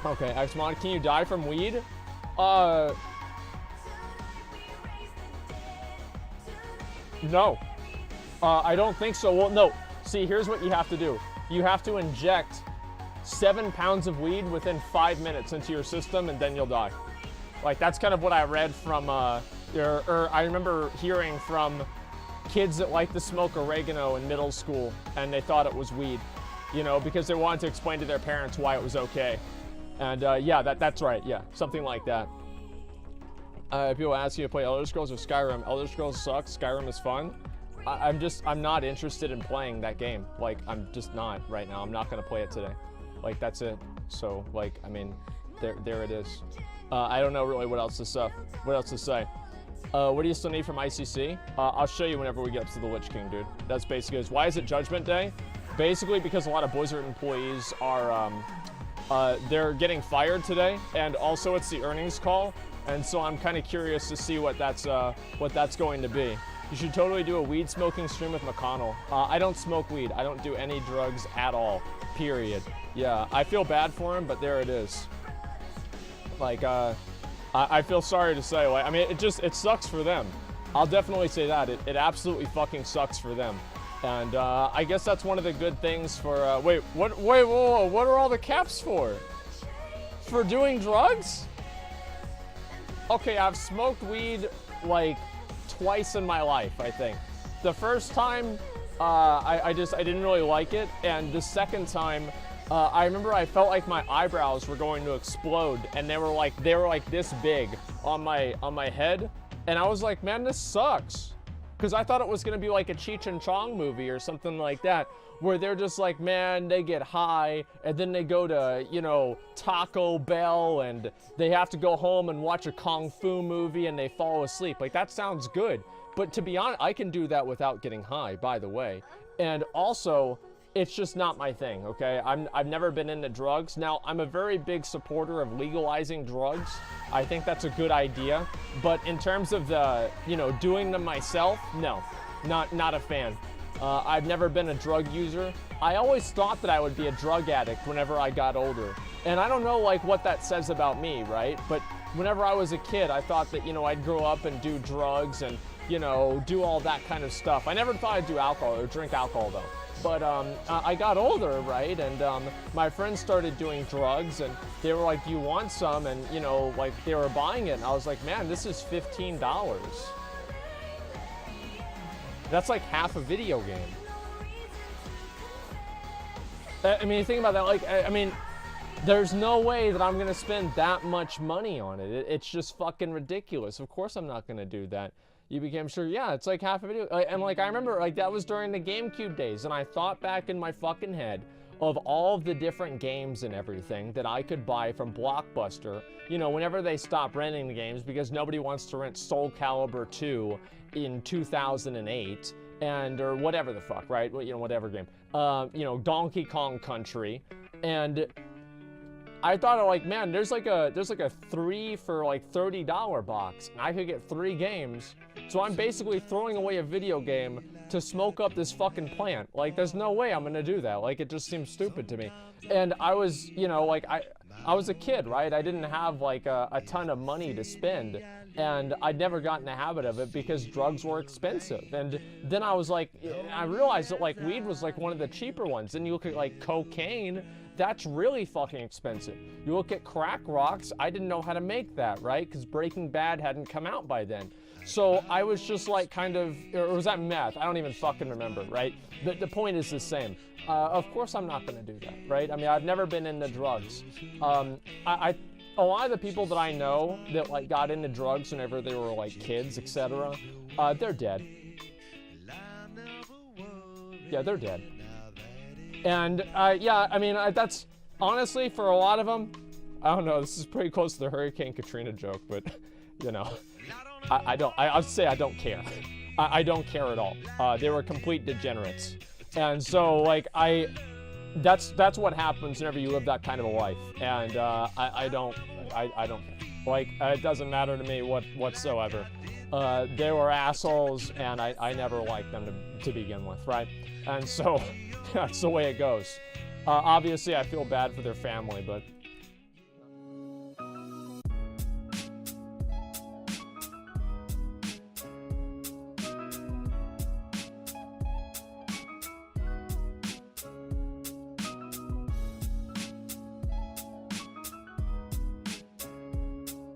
Okay, Xmod, can you die from weed? No. I don't think so. Well, no. See, here's what you have to do. You have to inject 7 pounds of weed within 5 minutes into your system, and then you'll die. Like, that's kind of what I read from, or I remember hearing from kids that like to smoke oregano in middle school, and they thought it was weed, you know, because they wanted to explain to their parents why it was okay. And yeah, that's right. Yeah, something like that. People ask you to play Elder Scrolls or Skyrim. Elder Scrolls sucks. Skyrim is fun. I'm not interested in playing that game. Like, I'm just not right now. I'm not gonna play it today. Like, that's it. So, like, I mean, there it is. I don't know really what else to say. What do you still need from ICC? I'll show you whenever we get up to the Lich King, dude. That's basically it. Why is it Judgment Day? Basically because a lot of Blizzard employees are, they're getting fired today, and also it's the earnings call, and so I'm kind of curious to see what that's going to be. You should totally do a weed smoking stream with McConnell. I don't smoke weed. I don't do any drugs at all, period. Yeah, I feel bad for him, but there it is. Like, I feel sorry to say, like, I mean, it sucks for them. I'll definitely say that. It absolutely fucking sucks for them. And I guess that's one of the good things for, wait, whoa, what are all the caps for? For doing drugs? Okay, I've smoked weed, like, twice in my life, I think. The first time, I didn't really like it, and the second time, I remember I felt like my eyebrows were going to explode, and they were like this big on my head, and I was like, man, this sucks. Because I thought it was going to be like a Cheech and Chong movie or something like that, where they're just like, man, they get high, and then they go to, you know, Taco Bell, and they have to go home and watch a Kung Fu movie, and they fall asleep. Like, that sounds good. But to be honest, I can do that without getting high, by the way. And also, it's just not my thing, okay? I've never been into drugs. Now, I'm a very big supporter of legalizing drugs. I think that's a good idea. But in terms of the, you know, doing them myself, no, not a fan. I've never been a drug user. I always thought that I would be a drug addict whenever I got older. And I don't know, like, what that says about me, right? But whenever I was a kid, I thought that, you know, I'd grow up and do drugs and, you know, do all that kind of stuff. I never thought I'd do alcohol or drink alcohol, though. But I got older, right? And my friends started doing drugs, and they were like, do you want some? And, you know, like, they were buying it. And I was like, man, this is $15. That's like half a video game. I mean, think about that. Like, I mean, there's no way that I'm going to spend that much money on it. It's just fucking ridiculous. Of course I'm not going to do that. You became sure, yeah, it's like half a video. And like, I remember, like, that was during the GameCube days, and I thought back in my fucking head of all of the different games and everything that I could buy from Blockbuster, you know, whenever they stop renting the games, because nobody wants to rent Soul Calibur 2 in 2008, and, or whatever the fuck, right? You know, whatever game. You know, Donkey Kong Country, and I thought, like, man, there's like a 3 for like $30 box, and I could get 3 games. So I'm basically throwing away a video game to smoke up this fucking plant. Like, there's no way I'm gonna do that. Like, it just seems stupid to me. And I was, you know, like, I was a kid, right? I didn't have like a ton of money to spend, and I'd never gotten the habit of it because drugs were expensive. And then I was like, I realized that like weed was like one of the cheaper ones. Then you look at like cocaine, that's really fucking expensive. You look at crack rocks, I didn't know how to make that, right? Because Breaking Bad hadn't come out by then. So I was just like kind of, or was that meth? I don't even fucking remember, right? The point is the same. Of course I'm not gonna do that, right? I mean, I've never been into drugs. A lot of the people that I know that like got into drugs whenever they were like kids, etc., they're dead. Yeah, they're dead. And yeah, I mean, that's honestly for a lot of them, I don't know, this is pretty close to the Hurricane Katrina joke, but you know, I'll say I don't care. I don't care at all. They were complete degenerates. And so like that's what happens whenever you live that kind of a life. And I don't like, it doesn't matter to me whatsoever. They were assholes, and I never liked them to begin with, right? And so that's the way it goes. Obviously I feel bad for their family, but